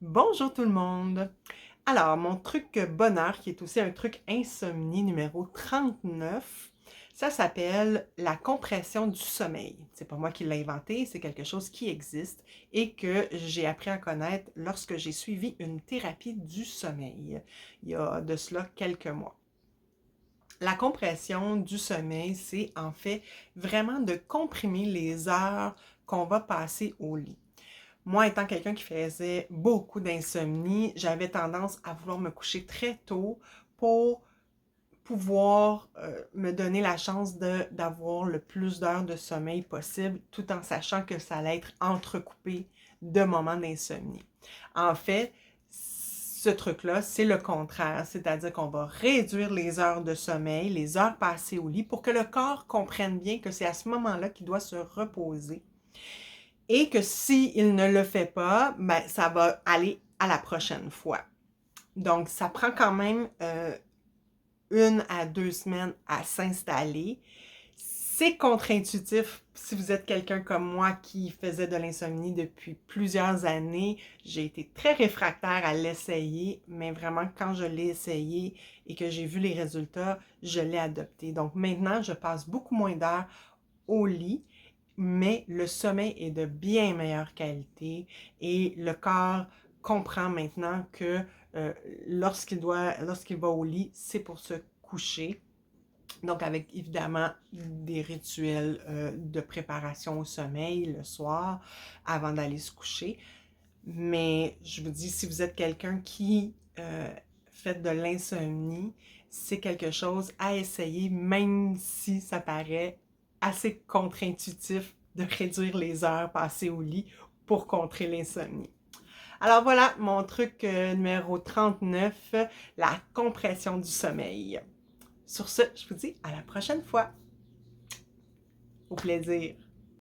Bonjour tout le monde! Alors, mon truc bonheur, qui est aussi un truc insomnie numéro 39, ça s'appelle la compression du sommeil. C'est pas moi qui l'ai inventé, c'est quelque chose qui existe et que j'ai appris à connaître lorsque j'ai suivi une thérapie du sommeil, il y a de cela quelques mois. La compression du sommeil, c'est en fait vraiment de comprimer les heures qu'on va passer au lit. Moi, étant quelqu'un qui faisait beaucoup d'insomnie, j'avais tendance à vouloir me coucher très tôt pour pouvoir me donner la chance d'avoir le plus d'heures de sommeil possible, tout en sachant que ça allait être entrecoupé de moments d'insomnie. En fait, ce truc-là, c'est le contraire, c'est-à-dire qu'on va réduire les heures de sommeil, les heures passées au lit, pour que le corps comprenne bien que c'est à ce moment-là qu'il doit se reposer et que s'il ne le fait pas, ben, ça va aller à la prochaine fois. Donc, ça prend quand même 1 à 2 semaines à s'installer. C'est contre-intuitif si vous êtes quelqu'un comme moi qui faisait de l'insomnie depuis plusieurs années. J'ai été très réfractaire à l'essayer, mais vraiment quand je l'ai essayé et que j'ai vu les résultats, je l'ai adopté. Donc maintenant, je passe beaucoup moins d'heures au lit, mais le sommeil est de bien meilleure qualité et le corps comprend maintenant que lorsqu'il va au lit, c'est pour se coucher. Donc avec évidemment des rituels de préparation au sommeil le soir avant d'aller se coucher. Mais je vous dis, si vous êtes quelqu'un qui fait de l'insomnie, c'est quelque chose à essayer, même si ça paraît assez contre-intuitif de réduire les heures passées au lit pour contrer l'insomnie. Alors voilà mon truc numéro 39, la compression du sommeil. Sur ce, je vous dis à la prochaine fois. Au plaisir.